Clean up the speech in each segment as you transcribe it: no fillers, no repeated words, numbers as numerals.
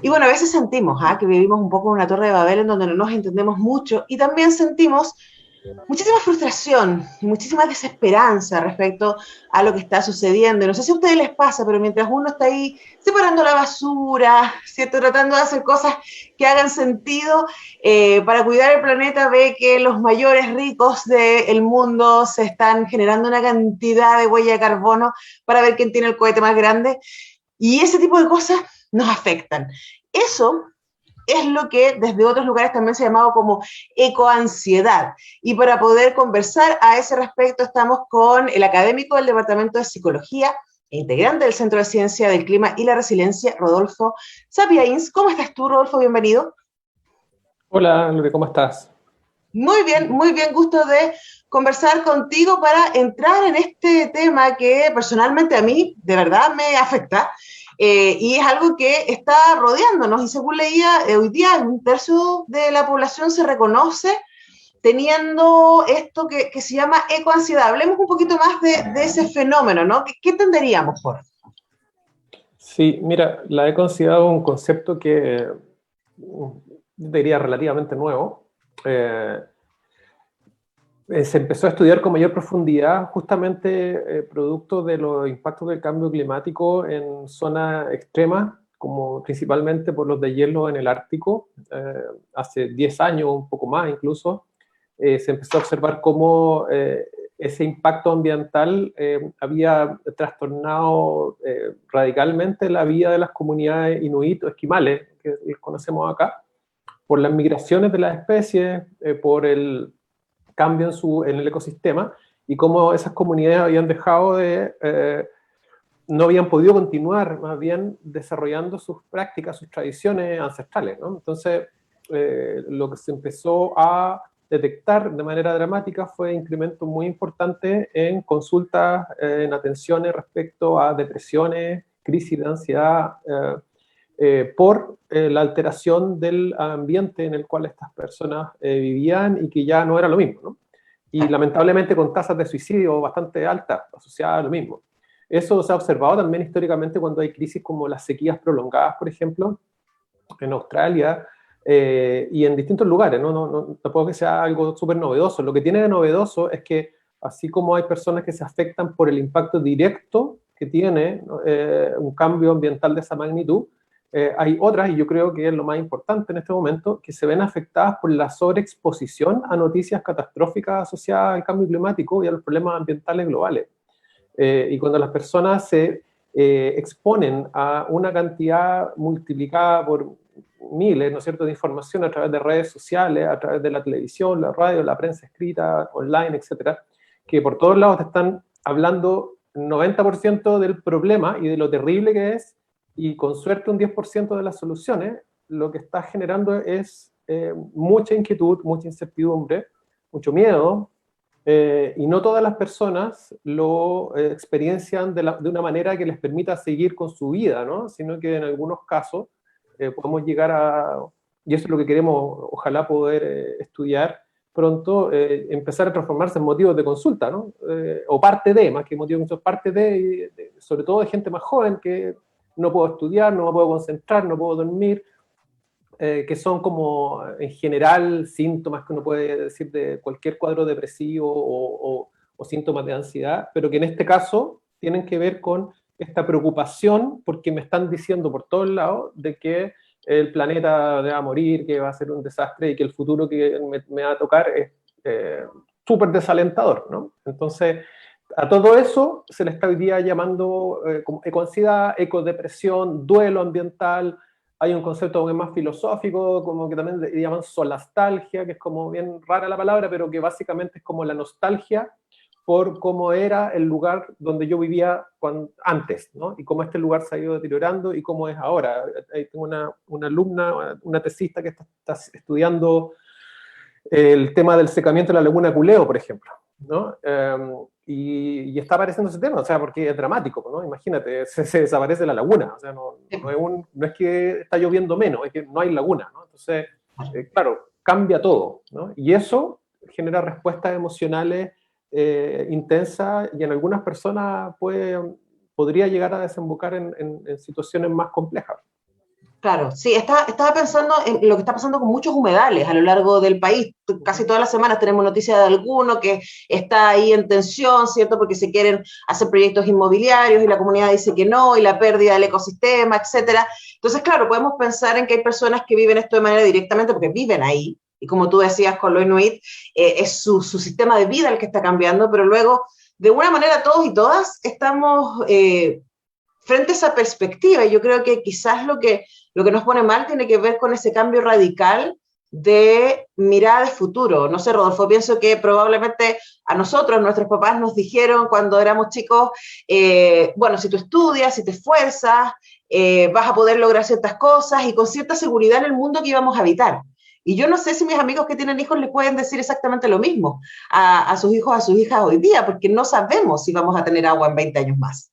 Y bueno, a veces sentimos que vivimos un poco en una torre de Babel en donde no nos entendemos mucho y también sentimos muchísima frustración y muchísima desesperanza respecto a lo que está sucediendo. Y no sé si a ustedes les pasa, pero mientras uno está ahí separando la basura, ¿cierto? Tratando de hacer cosas que hagan sentido para cuidar el planeta, ve que los mayores ricos del mundo se están generando una cantidad de huella de carbono para ver quién tiene el cohete más grande. Y ese tipo de cosas nos afectan. Eso es lo que desde otros lugares también se ha llamado como ecoansiedad. Y para poder conversar a ese respecto estamos con el académico del Departamento de Psicología e integrante del Centro de Ciencia del Clima y la Resiliencia, Rodolfo Sapiains. ¿Cómo estás tú, Rodolfo? Bienvenido. Hola, Lore, ¿cómo estás? Muy bien, gusto de conversar contigo para entrar en este tema que personalmente a mí de verdad me afecta y es algo que está rodeándonos y según leía, hoy día un tercio de la población se reconoce teniendo esto que se llama ecoansiedad. Hablemos un poquito más de ese fenómeno, ¿no? ¿Qué entenderíamos por? Sí, mira, la he considerado un concepto que diría relativamente nuevo. Eh, Se empezó a estudiar con mayor profundidad justamente producto de los impactos del cambio climático en zonas extremas, como principalmente por los deshielo en el Ártico. Hace 10 años, un poco más incluso, se empezó a observar cómo ese impacto ambiental había trastornado radicalmente la vida de las comunidades inuit o esquimales, que conocemos acá, por las migraciones de las especies, por el cambio en el ecosistema y cómo esas comunidades habían dejado no habían podido continuar más bien desarrollando sus prácticas, sus tradiciones ancestrales, ¿no? Entonces, lo que se empezó a detectar de manera dramática fue incrementos muy importantes en consultas, en atenciones respecto a depresiones, crisis de ansiedad, por la alteración del ambiente en el cual estas personas vivían y que ya no era lo mismo, ¿no? Y lamentablemente con tasas de suicidio bastante altas asociadas a lo mismo. Eso se ha observado también históricamente cuando hay crisis como las sequías prolongadas, por ejemplo, en Australia y en distintos lugares, ¿no? Tampoco que sea algo súper novedoso. Lo que tiene de novedoso es que así como hay personas que se afectan por el impacto directo que tiene un cambio ambiental de esa magnitud, hay otras, y yo creo que es lo más importante en este momento, que se ven afectadas por la sobreexposición a noticias catastróficas asociadas al cambio climático y a los problemas ambientales globales. Y cuando las personas se exponen a una cantidad multiplicada por miles, ¿no es cierto?, de información a través de redes sociales, a través de la televisión, la radio, la prensa escrita, online, etcétera, que por todos lados te están hablando 90% del problema y de lo terrible que es, y con suerte un 10% de las soluciones, lo que está generando es mucha inquietud, mucha incertidumbre, mucho miedo, y no todas las personas lo experiencian de una manera que les permita seguir con su vida, ¿no? Sino que en algunos casos podemos llegar a, y eso es lo que queremos, ojalá poder estudiar pronto, empezar a transformarse en motivos de consulta, ¿no? O parte de, más que motivos de consulta, parte sobre todo de gente más joven que no puedo estudiar, no me puedo concentrar, no puedo dormir, que son como en general síntomas que uno puede decir de cualquier cuadro depresivo o síntomas de ansiedad, pero que en este caso tienen que ver con esta preocupación porque me están diciendo por todos lados de que el planeta va a morir, que va a ser un desastre y que el futuro que me va a tocar es súper desalentador, ¿no? Entonces, a todo eso se le está hoy día llamando como ecoansiedad, ecodepresión, duelo ambiental. Hay un concepto más filosófico, como que también le llaman solastalgia, que es como bien rara la palabra, pero que básicamente es como la nostalgia por cómo era el lugar donde yo vivía antes, ¿no? Y cómo este lugar se ha ido deteriorando y cómo es ahora. Ahí tengo una alumna, una tesista que está estudiando el tema del secamiento de la laguna Culeo, por ejemplo, ¿no? Y está apareciendo ese tema, o sea, porque es dramático, ¿no? Imagínate, se desaparece la laguna, o sea, no es que está lloviendo menos, es que no hay laguna, ¿no? Entonces, claro, cambia todo, ¿no? Y eso genera respuestas emocionales intensas y en algunas personas podría llegar a desembocar en situaciones más complejas. Claro, sí, estaba pensando en lo que está pasando con muchos humedales a lo largo del país. Casi todas las semanas tenemos noticias de alguno que está ahí en tensión, ¿cierto? Porque se quieren hacer proyectos inmobiliarios y la comunidad dice que no, y la pérdida del ecosistema, etcétera. Entonces, claro, podemos pensar en que hay personas que viven esto de manera directamente porque viven ahí, y como tú decías con lo Inuit, es su sistema de vida el que está cambiando, pero luego, de alguna manera, todos y todas estamos frente a esa perspectiva. Y yo creo que quizás lo que nos pone mal tiene que ver con ese cambio radical de mirada de futuro. No sé, Rodolfo, pienso que probablemente a nosotros, nuestros papás nos dijeron cuando éramos chicos, bueno, si tú estudias, si te esfuerzas, vas a poder lograr ciertas cosas y con cierta seguridad en el mundo que íbamos a habitar. Y yo no sé si mis amigos que tienen hijos les pueden decir exactamente lo mismo a sus hijos, a sus hijas hoy día, porque no sabemos si vamos a tener agua en 20 años más.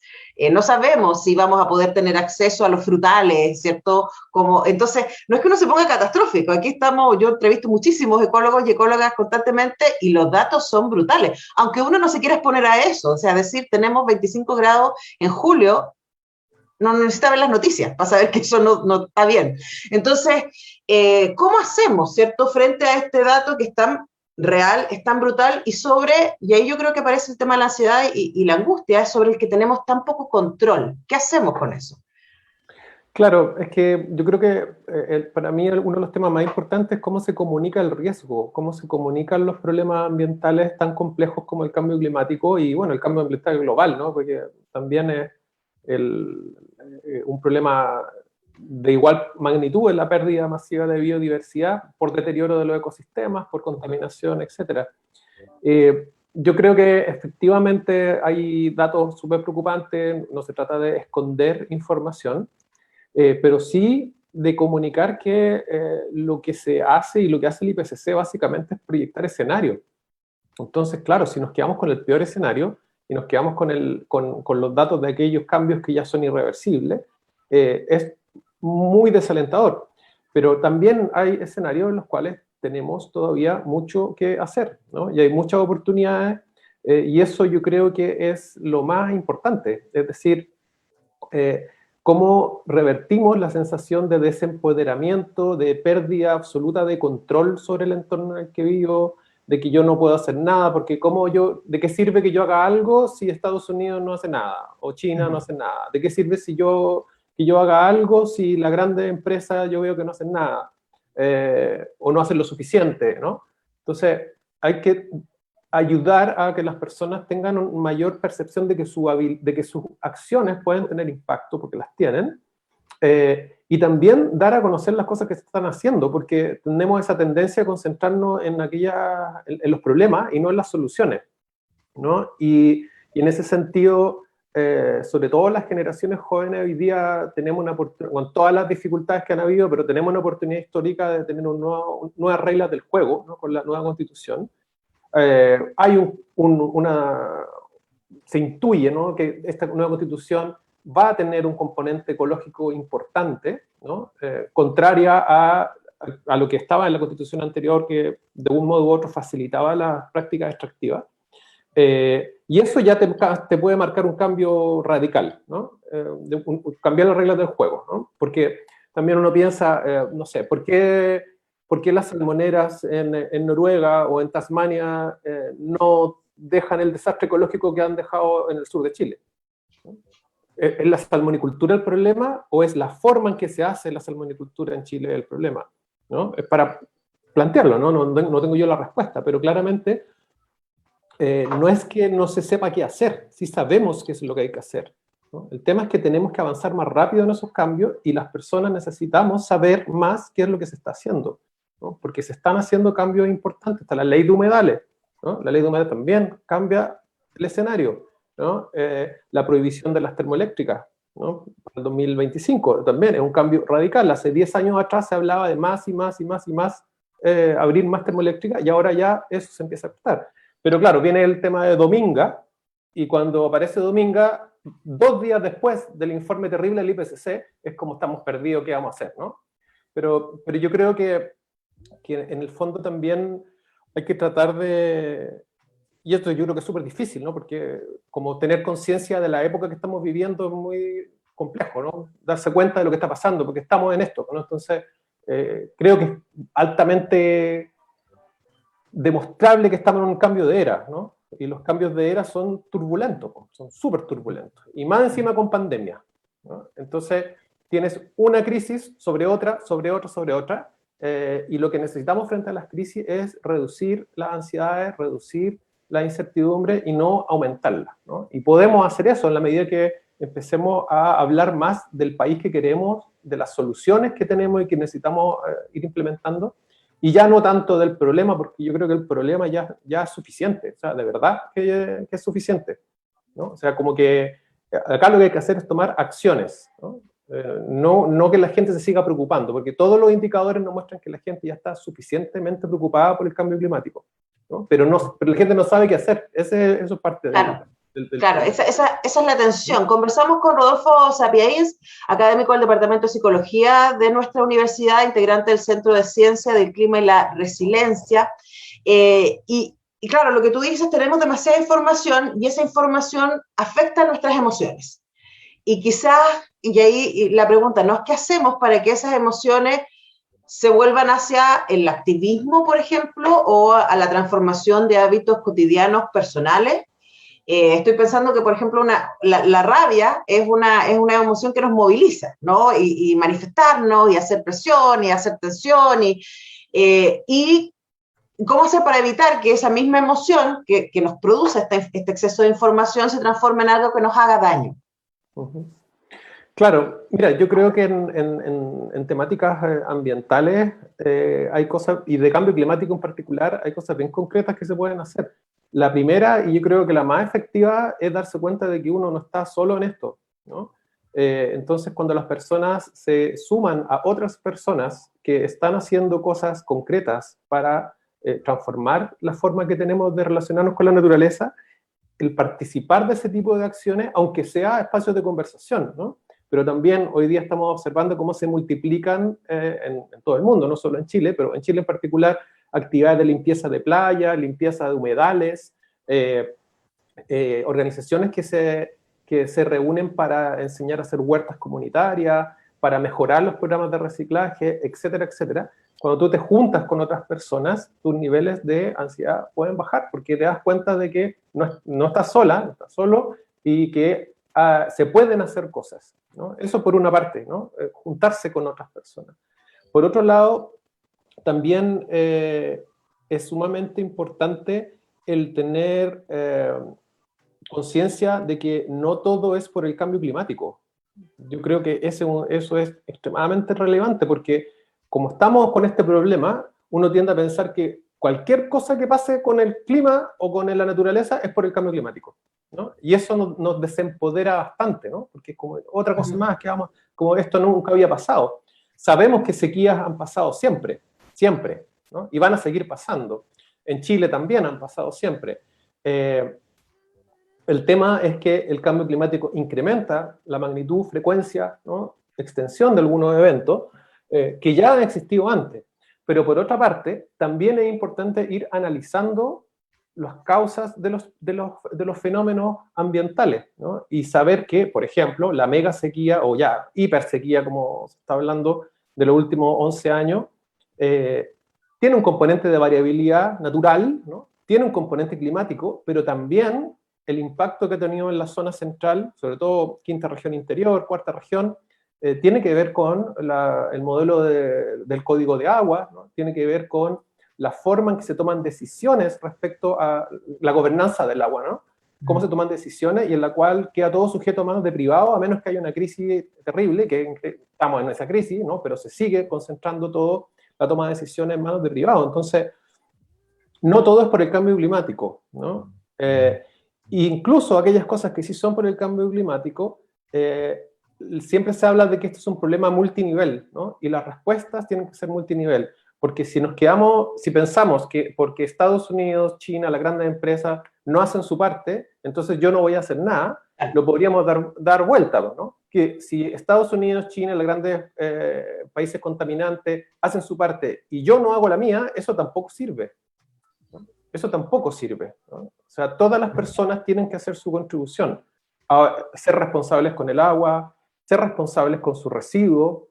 No sabemos si vamos a poder tener acceso a los frutales, ¿cierto? Como, entonces, no es que uno se ponga catastrófico, aquí estamos, yo entrevisto muchísimos ecólogos y ecólogas constantemente y los datos son brutales, aunque uno no se quiera exponer a eso, o sea, decir, tenemos 25 grados en julio, no necesita ver las noticias para saber que eso no está bien. Entonces, ¿cómo hacemos, cierto, frente a este dato que es tan real, es tan brutal y ahí yo creo que aparece el tema de la ansiedad y la angustia, es sobre el que tenemos tan poco control? ¿Qué hacemos con eso? Claro, es que yo creo que para mí uno de los temas más importantes es cómo se comunica el riesgo, cómo se comunican los problemas ambientales tan complejos como el cambio climático y, bueno, el cambio ambiental global, ¿no? Porque también es un problema de igual magnitud en la pérdida masiva de biodiversidad por deterioro de los ecosistemas, por contaminación, etcétera. Yo creo que efectivamente hay datos súper preocupantes, no se trata de esconder información, pero sí de comunicar que lo que se hace y lo que hace el IPCC básicamente es proyectar escenarios. Entonces, claro, si nos quedamos con el peor escenario y nos quedamos con los datos de aquellos cambios que ya son irreversibles, es muy desalentador. Pero también hay escenarios en los cuales tenemos todavía mucho que hacer, ¿no? Y hay muchas oportunidades, y eso yo creo que es lo más importante. Es decir, cómo revertimos la sensación de desempoderamiento, de pérdida absoluta de control sobre el entorno en el que vivo, de que yo no puedo hacer nada, porque ¿de qué sirve que yo haga algo si Estados Unidos no hace nada? O China no hace nada. ¿De qué sirve que yo haga algo si la grande empresa yo veo que no hacen nada? O no hacen lo suficiente, ¿no? Entonces, hay que ayudar a que las personas tengan una mayor percepción de que sus acciones pueden tener impacto, porque las tienen, y también dar a conocer las cosas que se están haciendo, porque tenemos esa tendencia a concentrarnos en los problemas y no en las soluciones, ¿no? Y en ese sentido, sobre todo las generaciones jóvenes hoy día tenemos una oportunidad, con todas las dificultades que han habido, pero tenemos una oportunidad histórica de tener nuevas reglas del juego, ¿no? Con la nueva constitución. Hay se intuye, ¿no?, que esta nueva constitución va a tener un componente ecológico importante, ¿no? Contraria a lo que estaba en la constitución anterior, que de un modo u otro facilitaba las prácticas extractivas. Y eso ya te puede marcar un cambio radical, ¿no? Cambiar las reglas del juego, ¿no? Porque también uno piensa, no sé, ¿por qué las salmoneras en Noruega o en Tasmania no dejan el desastre ecológico que han dejado en el sur de Chile? ¿Es la salmonicultura el problema o es la forma en que se hace la salmonicultura en Chile el problema? ¿No? Es para plantearlo, ¿no? No tengo yo la respuesta, pero claramente no es que no se sepa qué hacer, sí sabemos qué es lo que hay que hacer, ¿no? El tema es que tenemos que avanzar más rápido en esos cambios y las personas necesitamos saber más qué es lo que se está haciendo, ¿no? Porque se están haciendo cambios importantes. Está la ley de humedales, ¿no? La ley de humedales también cambia el escenario, ¿no? La prohibición de las termoeléctricas, ¿no? Para el 2025 también es un cambio radical. Hace 10 años atrás se hablaba de más y más y más y más, abrir más termoeléctricas, y ahora ya eso se empieza a aceptar. Pero claro, viene el tema de Dominga, y cuando aparece Dominga, 2 días después del informe terrible del IPCC, es como estamos perdidos, ¿qué vamos a hacer, no? Pero yo creo que en el fondo también hay que tratar de, y esto yo creo que es súper difícil, ¿no? Porque como tener conciencia de la época que estamos viviendo es muy complejo, ¿no? Darse cuenta de lo que está pasando, porque estamos en esto, ¿no? Entonces, creo que es altamente demostrable que estamos en un cambio de era, ¿no? Y los cambios de era son turbulentos, son súper turbulentos, y más encima con pandemia, ¿no? Entonces, tienes una crisis sobre otra, sobre otra, sobre otra, y lo que necesitamos frente a las crisis es reducir las ansiedades, reducir la incertidumbre y no aumentarla, ¿no? Y podemos hacer eso en la medida que empecemos a hablar más del país que queremos, de las soluciones que tenemos y que necesitamos ir implementando, y ya no tanto del problema, porque yo creo que el problema ya es suficiente, o sea, de verdad que es suficiente, ¿no? O sea, como que acá lo que hay que hacer es tomar acciones, ¿no? No que la gente se siga preocupando, porque todos los indicadores nos muestran que la gente ya está suficientemente preocupada por el cambio climático, ¿no? Pero la gente no sabe qué hacer, eso es parte Claro. del Claro, tema. esa es la tensión. Conversamos con Rodolfo Sapiaíns, académico del Departamento de Psicología de nuestra universidad, integrante del Centro de Ciencia del Clima y la Resiliencia. Y claro, lo que tú dices, tenemos demasiada información y esa información afecta nuestras emociones. Y quizás, y ahí la pregunta, ¿no es qué hacemos para que esas emociones se vuelvan hacia el activismo, por ejemplo, o a la transformación de hábitos cotidianos personales? Estoy pensando que, por ejemplo, la rabia es una emoción que nos moviliza, ¿no? Y manifestarnos, y hacer presión, y hacer tensión, y cómo hacer para evitar que esa misma emoción que nos produce este exceso de información se transforme en algo que nos haga daño. Uh-huh. Claro, mira, yo creo que en temáticas ambientales hay cosas, y de cambio climático en particular, hay cosas bien concretas que se pueden hacer. La primera, y yo creo que la más efectiva, es darse cuenta de que uno no está solo en esto, ¿no? Entonces, cuando las personas se suman a otras personas que están haciendo cosas concretas para transformar la forma que tenemos de relacionarnos con la naturaleza, el participar de ese tipo de acciones, aunque sea espacios de conversación, ¿no? Pero también hoy día estamos observando cómo se multiplican en todo el mundo, no solo en Chile, pero en Chile en particular, actividades de limpieza de playa, limpieza de humedales, organizaciones que se reúnen para enseñar a hacer huertas comunitarias, para mejorar los programas de reciclaje, etcétera, etcétera. Cuando tú te juntas con otras personas, tus niveles de ansiedad pueden bajar, porque te das cuenta de que no estás sola, no estás solo, y que se pueden hacer cosas, ¿no? Eso por una parte, ¿no? Juntarse con otras personas. Por otro lado, también es sumamente importante el tener conciencia de que no todo es por el cambio climático. Yo creo que eso es extremadamente relevante, porque como estamos con este problema, uno tiende a pensar que cualquier cosa que pase con el clima o con la naturaleza es por el cambio climático, ¿no? Y eso nos desempodera bastante, ¿no? Porque es como otra cosa más que vamos, como esto nunca había pasado. Sabemos que sequías han pasado siempre, siempre, ¿no? Y van a seguir pasando. En Chile también han pasado siempre. El tema es que el cambio climático incrementa la magnitud, frecuencia, ¿no? Extensión de algunos eventos que ya han existido antes. Pero por otra parte, también es importante ir analizando las causas de los fenómenos ambientales, ¿no? Y saber que, por ejemplo, la mega sequía o ya hipersequía, como se está hablando de los últimos 11 años, tiene un componente de variabilidad natural, ¿no? Tiene un componente climático, pero también el impacto que ha tenido en la zona central, sobre todo quinta región interior, cuarta región, tiene que ver con el modelo del código de agua, ¿no? Tiene que ver con la forma en que se toman decisiones respecto a la gobernanza del agua, ¿no? Cómo se toman decisiones y en la cual queda todo sujeto a manos de privados, a menos que haya una crisis terrible, que estamos en esa crisis, ¿no? Pero se sigue concentrando todo la toma de decisiones en manos de privados. Entonces, no todo es por el cambio climático, ¿no? Incluso aquellas cosas que sí son por el cambio climático, siempre se habla de que esto es un problema multinivel, ¿no? Y las respuestas tienen que ser multinivel, porque si si pensamos que porque Estados Unidos, China, las grandes empresas no hacen su parte, entonces yo no voy a hacer nada, lo podríamos dar vuelta, ¿no? Que si Estados Unidos, China, los grandes países contaminantes hacen su parte y yo no hago la mía, eso tampoco sirve. Eso tampoco sirve, ¿no? O sea, todas las personas tienen que hacer su contribución a ser responsables con el agua, ser responsables con su residuo,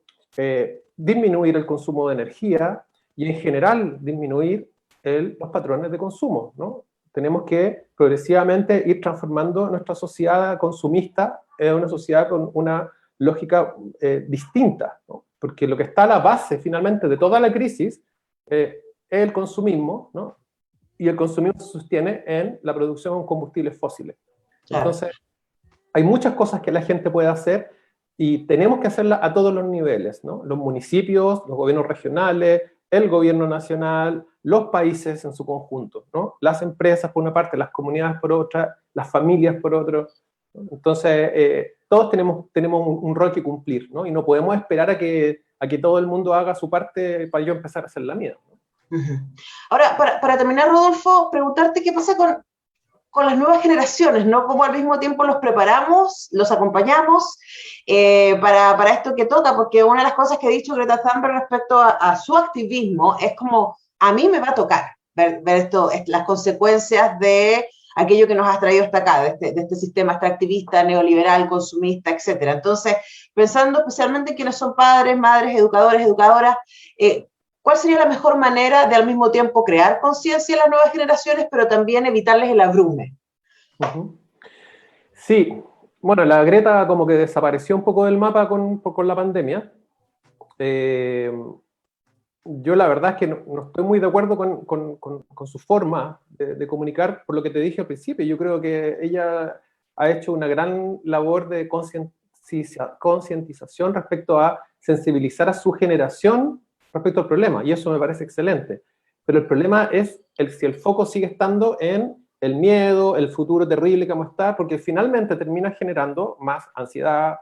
disminuir el consumo de energía y en general disminuir los patrones de consumo, ¿no? Tenemos que progresivamente ir transformando nuestra sociedad consumista en una sociedad con una lógica distinta, ¿no? Porque lo que está a la base finalmente de toda la crisis es el consumismo, ¿no? Y el consumismo se sostiene en la producción de combustibles fósiles. Claro. Entonces, hay muchas cosas que la gente puede hacer y tenemos que hacerlas a todos los niveles, ¿no? Los municipios, los gobiernos regionales, el gobierno nacional, los países en su conjunto, ¿no? Las empresas por una parte, las comunidades por otra, las familias por otro. Entonces, todos tenemos un rol que cumplir, ¿no? Y no podemos esperar a que todo el mundo haga su parte para yo empezar a hacer la mía, ¿no? Ahora, para terminar, Rodolfo, preguntarte qué pasa con las nuevas generaciones, ¿no? Cómo al mismo tiempo los preparamos, los acompañamos para esto que toca, porque una de las cosas que ha dicho Greta Thunberg respecto a su activismo es como, a mí me va a tocar ver esto, las consecuencias de aquello que nos ha traído hasta acá, de este sistema extractivista, neoliberal, consumista, etcétera. Entonces, pensando especialmente en quienes son padres, madres, educadores, educadoras, ¿cuál sería la mejor manera de al mismo tiempo crear conciencia en las nuevas generaciones, pero también evitarles el abrume? Sí, bueno, la Greta como que desapareció un poco del mapa con la pandemia. Yo la verdad es que no estoy muy de acuerdo con su forma de comunicar, por lo que te dije al principio. Yo creo que ella ha hecho una gran labor de concientización respecto a sensibilizar a su generación respecto al problema, y eso me parece excelente. Pero el problema es si el foco sigue estando en el miedo, el futuro terrible que vamos a estar, porque finalmente termina generando más ansiedad,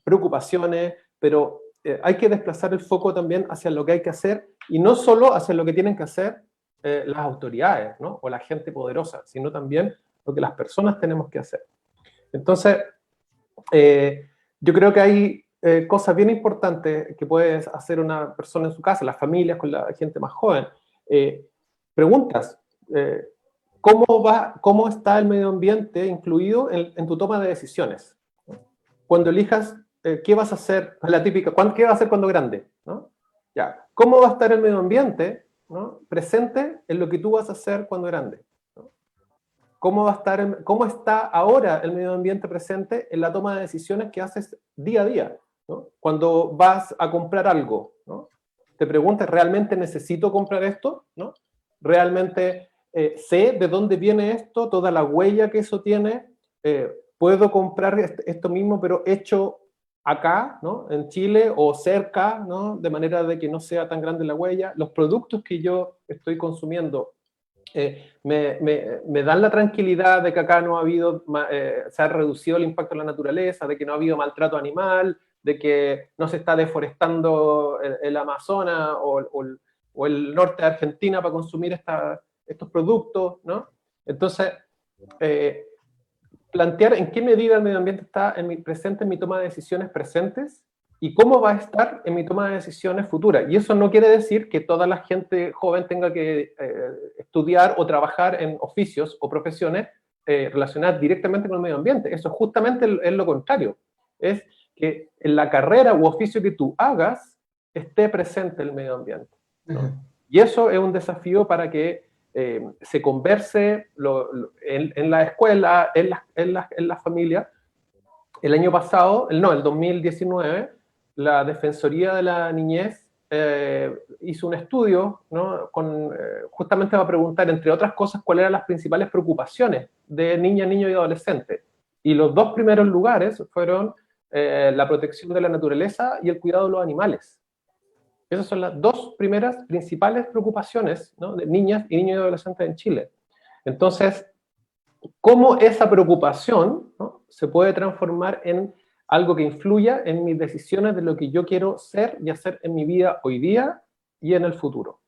preocupaciones, pero hay que desplazar el foco también hacia lo que hay que hacer, y no solo hacia lo que tienen que hacer las autoridades, ¿no? O la gente poderosa, sino también lo que las personas tenemos que hacer. Entonces, yo creo que hay cosas bien importantes que puede hacer una persona en su casa, las familias, con la gente más joven. Preguntas, ¿cómo está el medio ambiente incluido en tu toma de decisiones? Cuando elijas qué vas a hacer, la típica, ¿qué vas a hacer cuando grande? ¿No? Ya, ¿cómo va a estar el medio ambiente, ¿no?, presente en lo que tú vas a hacer cuando grande? ¿No? ¿Cómo está ahora el medio ambiente presente en la toma de decisiones que haces día a día, ¿no? Cuando vas a comprar algo, ¿no? Te preguntas, ¿realmente necesito comprar esto? ¿No? ¿Realmente sé de dónde viene esto, toda la huella que eso tiene? ¿Puedo comprar esto mismo, pero hecho acá, ¿no?, en Chile o cerca, ¿no?, de manera de que no sea tan grande la huella? Los productos que yo estoy consumiendo me dan la tranquilidad de que acá no ha habido, se ha reducido el impacto en la naturaleza, de que no ha habido maltrato animal, de que no se está deforestando el Amazonas o el norte de Argentina para consumir estos productos, ¿no? Entonces, plantear en qué medida el medio ambiente está presente en mi toma de decisiones presentes y cómo va a estar en mi toma de decisiones futuras. Y eso no quiere decir que toda la gente joven tenga que estudiar o trabajar en oficios o profesiones relacionadas directamente con el medio ambiente. Eso justamente es lo contrario. Es que en la carrera u oficio que tú hagas esté presente el medio ambiente, ¿no? Y eso es un desafío para que se converse en la escuela, en la familia. El año pasado, el 2019, la Defensoría de la Niñez hizo un estudio, ¿no?, justamente va a preguntar, entre otras cosas, cuáles eran las principales preocupaciones de niñas, niños y adolescentes. Y los dos primeros lugares fueron la protección de la naturaleza y el cuidado de los animales. Esas son las dos primeras principales preocupaciones, ¿no?, de niñas y niños y adolescentes en Chile. Entonces, ¿cómo esa preocupación, ¿no?, se puede transformar en algo que influya en mis decisiones de lo que yo quiero ser y hacer en mi vida hoy día y en el futuro,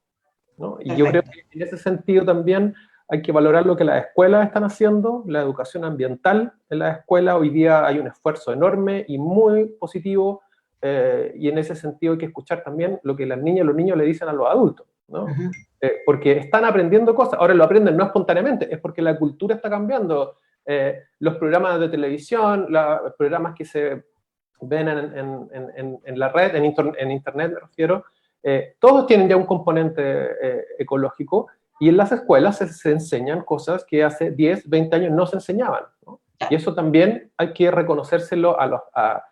¿no? Y yo creo que en ese sentido también hay que valorar lo que las escuelas están haciendo, la educación ambiental en las escuelas. Hoy día hay un esfuerzo enorme y muy positivo, y en ese sentido hay que escuchar también lo que las niñas y los niños le dicen a los adultos, ¿no? Porque están aprendiendo cosas. Ahora lo aprenden no espontáneamente, es porque la cultura está cambiando. Los programas de televisión, los programas que se ven en la red, en internet me refiero, todos tienen ya un componente ecológico, y en las escuelas se enseñan cosas que hace 10, 20 años no se enseñaban, ¿no? Y eso también hay que reconocérselo a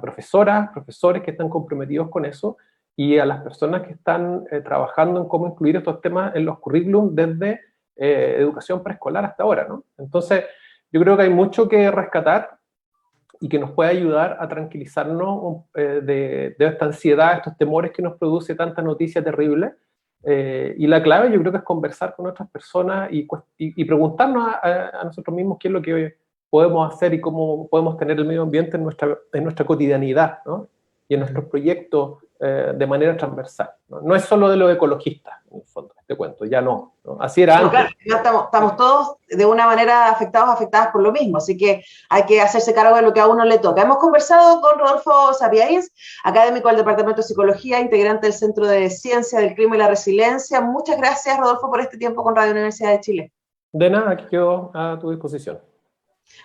profesoras, profesores que están comprometidos con eso, y a las personas que están trabajando en cómo incluir estos temas en los currículums desde educación preescolar hasta ahora, ¿no? Entonces, yo creo que hay mucho que rescatar y que nos puede ayudar a tranquilizarnos de esta ansiedad, estos temores que nos produce tanta noticia terrible. Y la clave yo creo que es conversar con otras personas y preguntarnos a nosotros mismos qué es lo que podemos hacer y cómo podemos tener el medio ambiente en nuestra cotidianidad, ¿no? Y en nuestros proyectos de manera transversal, ¿no? No es solo de los ecologistas, en el fondo, este cuento, ya no, ¿no? Así era No, antes. claro, estamos todos de una manera afectadas por lo mismo, así que hay que hacerse cargo de lo que a uno le toca. Hemos conversado con Rodolfo Sapiaíns, académico del Departamento de Psicología, integrante del Centro de Ciencia del Clima y la Resiliencia. Muchas gracias, Rodolfo, por este tiempo con Radio Universidad de Chile. De nada, aquí quedo a tu disposición.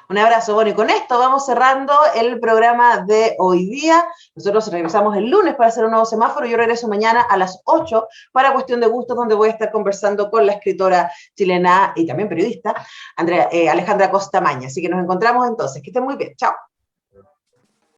Un abrazo. Bueno, y con esto vamos cerrando el programa de hoy día. Nosotros regresamos el lunes para hacer un nuevo semáforo. Yo regreso mañana a las 8 para Cuestión de Gustos, donde voy a estar conversando con la escritora chilena y también periodista, Alejandra Costa Maña. Así que nos encontramos entonces. Que estén muy bien. Chao.